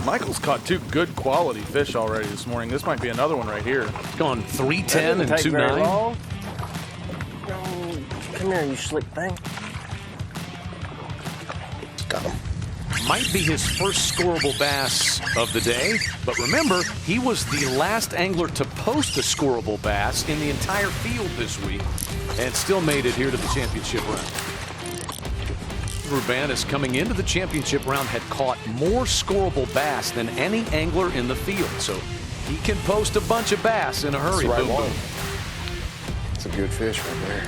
Michael's caught 2 good quality fish already this morning. This might be another one right here. It's gone 310 and 2.9. Come here, you slick thing. Got him. Might be his first scoreable bass of the day, but remember, he was the last angler to post a scoreable bass in the entire field this week and still made it here to the championship round. Rubanis coming into the championship round had caught more scoreable bass than any angler in the field, so he can post a bunch of bass in a hurry. That's the right Boom, one. boom. It's a good fish right there.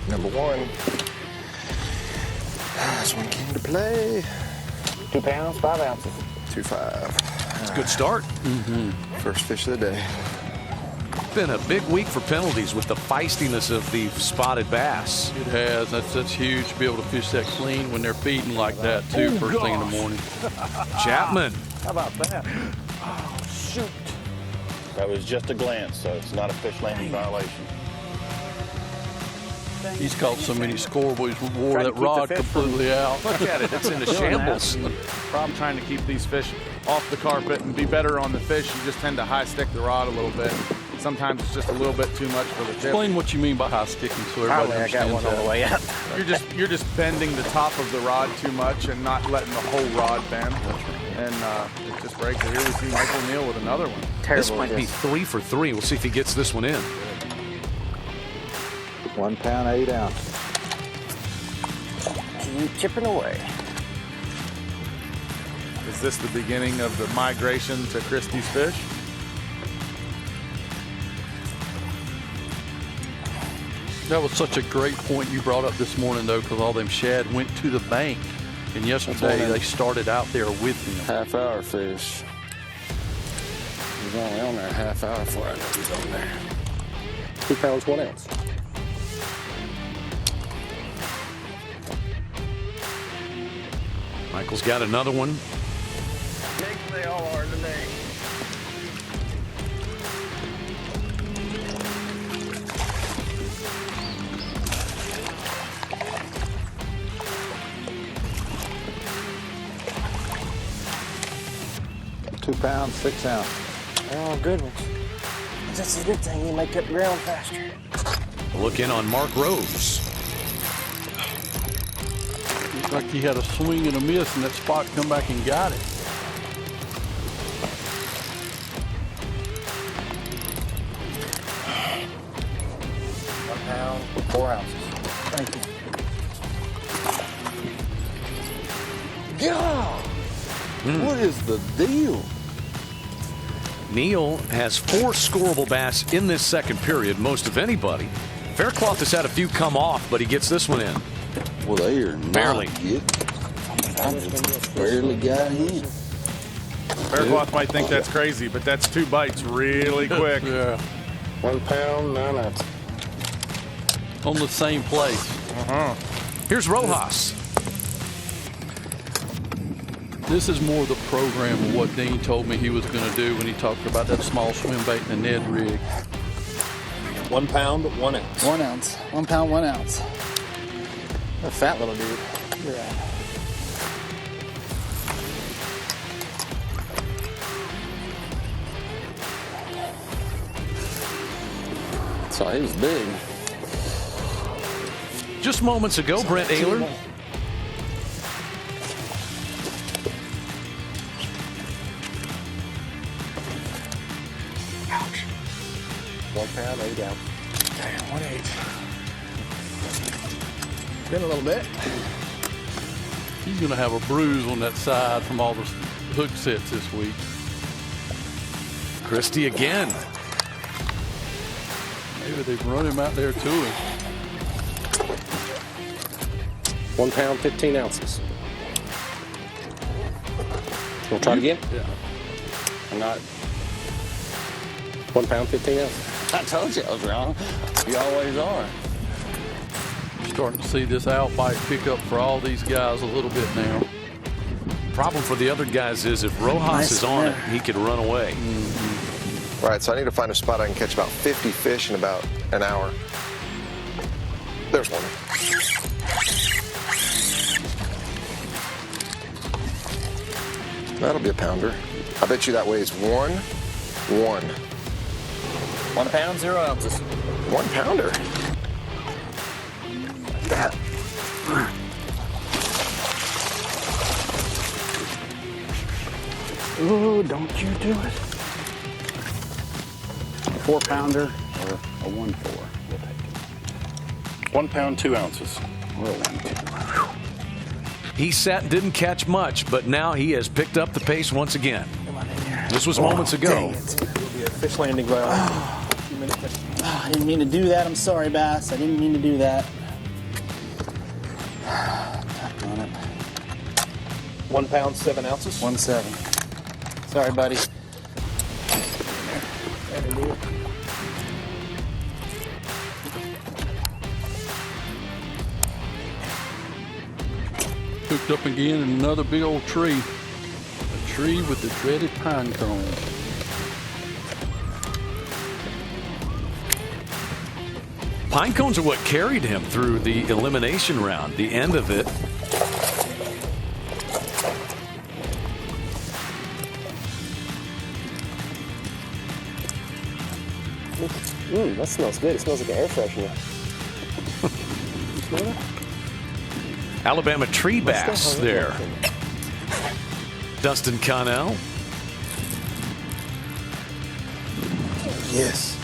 Number 1. This one came to play. 2 pounds, 5 ounces. 2.5. It's a good start. First fish of the day. Been a big week for penalties with the feistiness of the spotted bass. It has. That's huge to be able to fish that clean when they're feeding like that, too, first thing in the morning. Chapman. How about that? Oh, shoot. That was just a glance, so it's not a fish landing violation. He's caught so many scoreables, we wore Try to that keep rod the fish completely out. Look at it. It's in the shambles. Problem trying to keep these fish off the carpet and be better on the fish. You just tend to high stick the rod a little bit. Sometimes it's just a little bit too much for the tip. Explain what you mean by high sticking so everybody Probably I got understands one on the that. way out. You're just bending the top of the rod too much and not letting the whole rod bend. And it just breaks it. Here we see Michael Neal with another one. This might be 3 for 3. We'll see if he gets this one in. 1 pound, 8 ounces. Keep chipping away. Is this the beginning of the migration to Christie's fish? That was such a great point you brought up this morning, though, because all them shad went to the bank. And yesterday, they started out there with him. Half-hour fish. He's only on there a half hour before I know he's on there. 2 pounds, 1 ounce. Michael's got another one. Big they all are today. Two pounds, 6 ounces. Oh, good ones. That's a good thing. You make up ground faster. Look in on Mark Rose. Looked like he had a swing and a miss, and that spot come back and got it. Pound, 4 ounces. Thank you. God! What is the deal? Neal has 4 scoreable bass in this second period, most of anybody. Faircloth has had a few come off, but he gets this one in. Well, they are not Barely. good. I just barely got in. Faircloth might think that's crazy, but that's 2 bites really quick. Yeah, 1 pound, 9 ounces. on the same place. Here's Rojas. This is more the program of what Dean told me he was going to do when he talked about that small swim bait and the Ned rig. 1 pound, 1 ounce. 1 ounce. 1 pound, 1 ounce. A fat little dude. You're right. So he was big. Just moments ago, Brent Ayler. Ouch. 1 pound, 8 ounce. Damn, 1/8. Been a little bit. He's going to have a bruise on that side from all the hook sets this week. Christie again. Maybe they've run him out there to him. 1 pound, 15 ounces. We'll try it again? Yeah. I'm not. 1 pound, 15 ounces. I told you I was wrong. You always are. Starting to see this outbite pick up for all these guys a little bit now. Problem for the other guys is if Rojas is on it, he could run away. Right, so I need to find a spot I can catch about 50 fish in about an hour. There's one. That'll be a pounder. I bet you that weighs 1 pound, 0 ounces. 1 pounder. That. Ooh, don't you do it. 4 pounder or a 1-4. We'll take it. 1 pound, 2 ounces. Or a 1-2. He sat and didn't catch much, but now he has picked up the pace once again. This was moments ago. Dang it. It'll be a fish landing glove. I didn't mean to do that. I'm sorry, Bass. I didn't mean to do that. On it. 1 pound, 7 ounces. 1-7. Sorry, buddy. Hooked up again in another big old tree. A tree with the dreaded pine cone. Pine cones are what carried him through the elimination round. The end of it. That smells good. It smells like an air freshener. You smell that? Alabama tree bass there. Dustin Connell. Yes.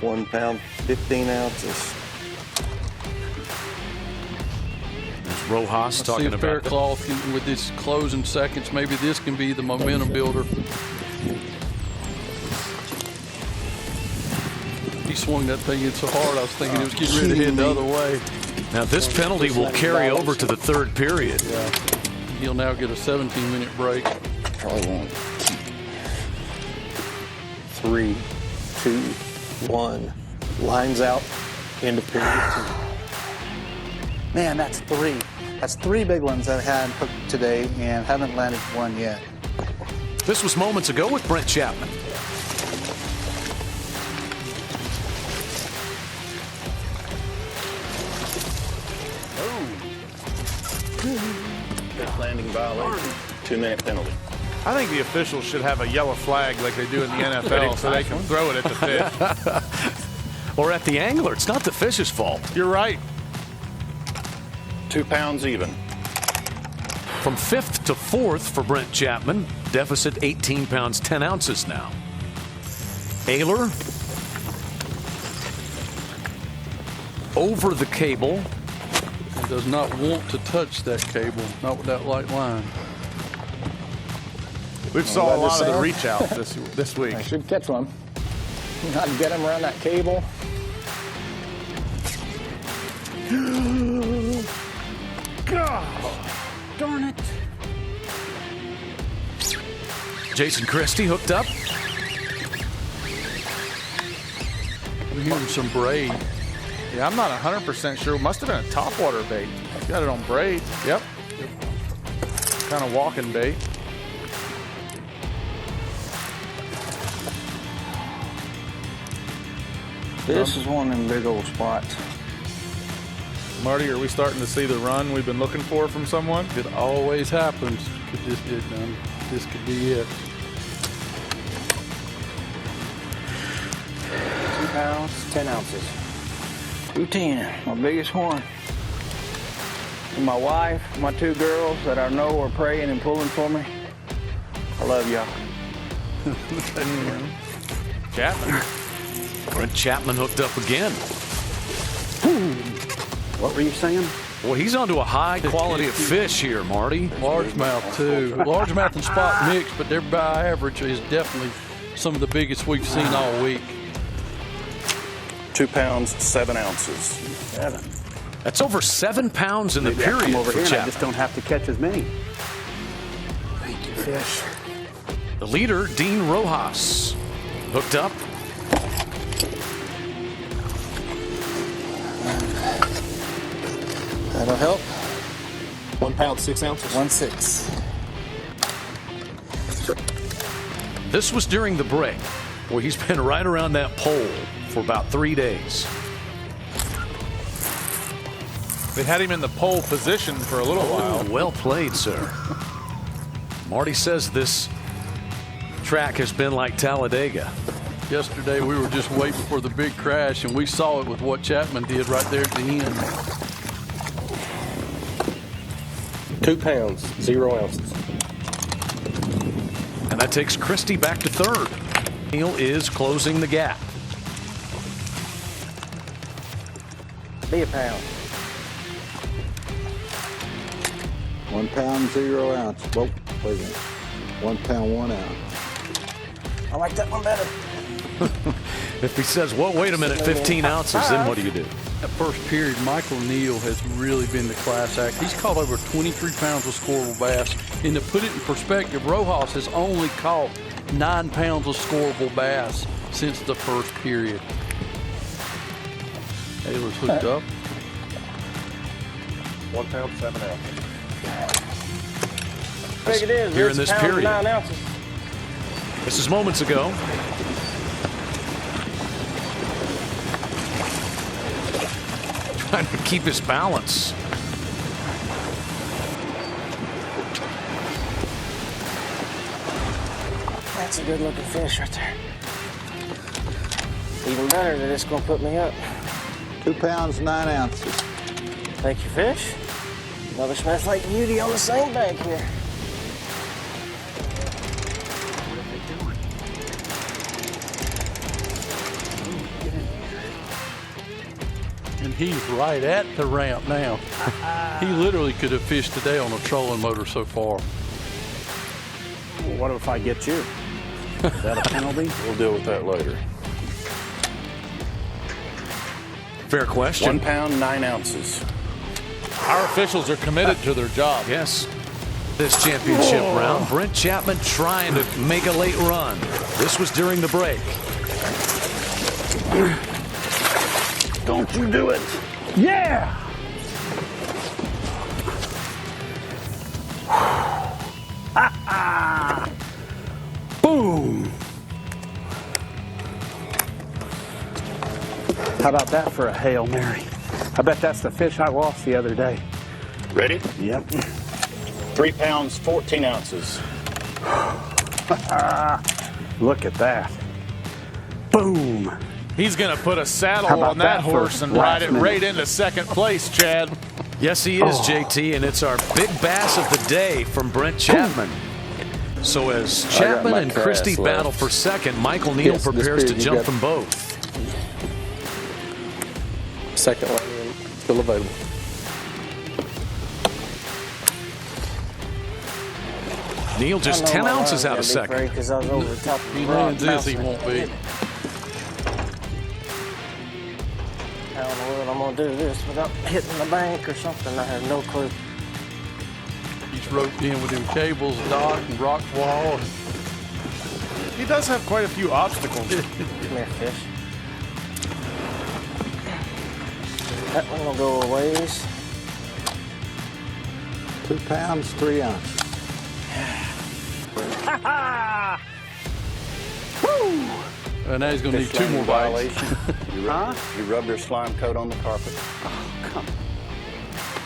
1 pound, 15 ounces. There's Rojas See talking if about Faircloth with this closing seconds, maybe this can be the momentum builder. He swung that thing in so hard, I was thinking it was getting ready to head the other way. Now this penalty will carry over to the third period. Yeah. He'll now get a 17-minute break. Probably won't. 3, 2, 1. Lines out. End of period. Man, that's 3. That's 3 big ones I've had hooked today and haven't landed one yet. This was moments ago with Brent Chapman. Fish landing violation. 2-minute penalty. I think the officials should have a yellow flag like they do in the NFL so they can throw it at the fish. Or at the angler. It's not the fish's fault. You're right. 2 pounds even. From 5th to 4th for Brent Chapman. Deficit 18 pounds, 10 ounces now. Ayler. Over the cable. He does not want to touch that cable, not with that light line. We've saw a lot of the reach out this week. I should catch one. Not get him around that cable. God, darn it. Jason Christie hooked up. I'm hearing some braid. Yeah, I'm not 100% sure. Must have been a topwater bait. Got it on braid. Yep. Kind of walking bait. This is one of them big old spots. Marty, are we starting to see the run we've been looking for from someone? It always happens. Could this get done? This could be it. 2 pounds, 10 ounces. 210, my biggest one. And my wife, my 2 girls that I know are praying and pulling for me. I love y'all. Chapman. Brent Chapman hooked up again. What were you saying? Well, he's onto a high quality of fish here, Marty. Largemouth, too. Largemouth and spot mix, but their by average is definitely some of the biggest we've seen all week. 2 pounds, 7 ounces. 7. That's over 7 pounds in the Maybe I come period over for here and I Chapman. just don't have to catch as many. Thank you, fish. The leader, Dean Rojas, hooked up. That'll help. 1 pound, 6 ounces. 1-6. This was during the break, where he's been right around that pole for about 3 days. They had him in the pole position for a little while. Well played, sir. Marty says this track has been like Talladega. Yesterday we were just waiting for the big crash, and we saw it with what Chapman did right there at the end. 2 pounds, 0 ounces. And that takes Christie back to third. Neal is closing the gap. Be a pound. 1 pound, 0 ounce. Whoa, wait a minute. 1 pound, 1 ounce. I like that one better. If he says, well, wait a minute, 15 ounces, then what do you do? That first period, Michael Neal has really been the class act. He's caught over 23 pounds of scoreable bass. And to put it in perspective, Rojas has only caught 9 pounds of scoreable bass since the first period. Taylor's hooked up. 1 pound, 7 ounces. Big it is. Here in It's this a pound and period. 9 ounces. This is moments ago. Trying to keep his balance. That's a good looking fish right there. Even better that it's gonna put me up. 2 pounds, 9 ounces. Thank you, fish. Another smells like beauty on the same bank here. And he's right at the ramp now. He literally could have fished today on a trolling motor so far. What if I get you? Is that a penalty? We'll deal with that later. Fair question. 1 pound, 9 ounces. Our officials are committed to their job. Yes. This championship round, Brent Chapman trying to make a late run. This was during the break. Don't you do it. Yeah! Boom! How about that for a Hail Mary? I bet that's the fish I lost the other day. Ready? Yep. 3 pounds, 14 ounces. Look at that. Boom! He's going to put a How saddle about on that that for horse and last ride it minute? right into second place, Chad. Yes, he is, JT, and it's our big bass of the day from Brent Chapman. So as Chapman my and cast Christie left. battle for second, Michael Neal Yes, this prepares to period you jump got- them both. Second line, still available. Neal just 10 ounces out of second. Because I was over the top of He the rock. lands this, he won't be. How in the world I'm gonna do this without hitting the bank or something? I have no clue. He's roped in with them cables, dock, and rock wall. He does have quite a few obstacles. Come here, fish. That one will go a ways. 2 pounds, 3 ounces. And now he's going to need Fish 2 more landing bites. violation. You rubbed your slime coat on the carpet. Come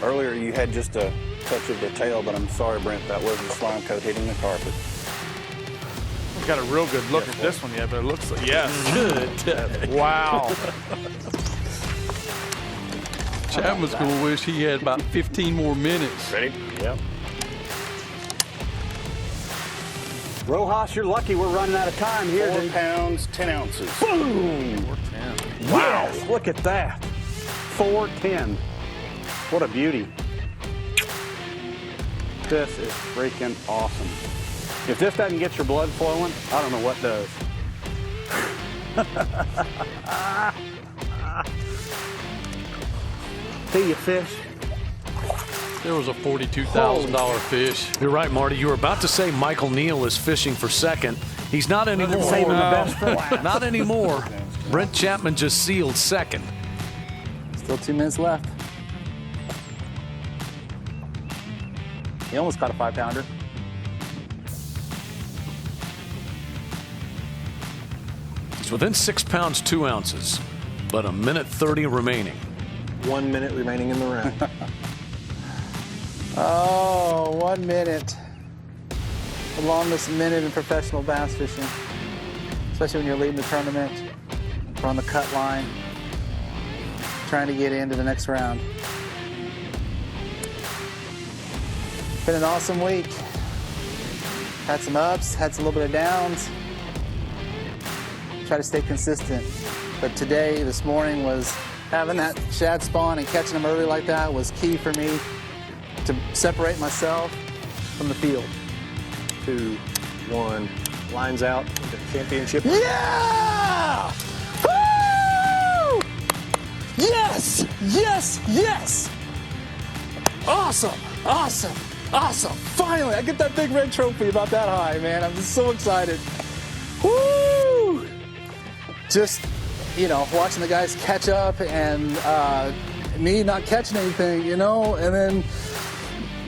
Earlier you had just a touch of the tail, but I'm sorry, Brent, that was the slime coat hitting the carpet. We've got a real good look at this one yet, but it looks like, yes. Good. Wow. Chapman's going to wish he had about 15 more minutes. Ready? Yep. Rojas, you're lucky we're running out of time here. 4 dude. pounds, 10 ounces. Boom! Wow! Yes, look at that. 410. What a beauty. This is freaking awesome. If this doesn't get your blood flowing, I don't know what does. See you, fish. There was a $42,000 fish. You're right, Marty. You were about to say Michael Neal is fishing for second. He's not anymore. Saving the best for last. Not anymore. Brent Chapman just sealed second. Still 2 minutes left. He almost caught a 5-pounder. He's within 6 pounds, 2 ounces, but a minute 30 remaining. 1 minute remaining in the round. Oh, 1 minute. The longest minute in professional bass fishing. Especially when you're leading the tournament, or on the cut line, trying to get into the next round. Been an awesome week. Had some ups, had some little bit of downs. Try to stay consistent. But today, this morning, was having that shad spawn and catching them early like that was key for me to separate myself from the field. 2, 1, lines out, the championship. Yeah! Woo! Yes! Yes! Yes! Awesome! Awesome! Awesome! Finally, I get that big red trophy about that high, man. I'm just so excited. Woo! Just, you know, watching the guys catch up and me not catching anything, you know, and then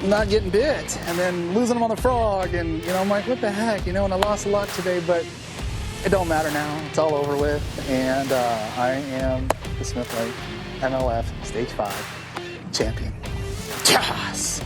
not getting bit, and then losing them on the frog, and, you know, I'm like, what the heck, you know, and I lost a lot today, but it don't matter now. It's all over with, and I am the Smith Lake MLF Stage 5 champion. Yes!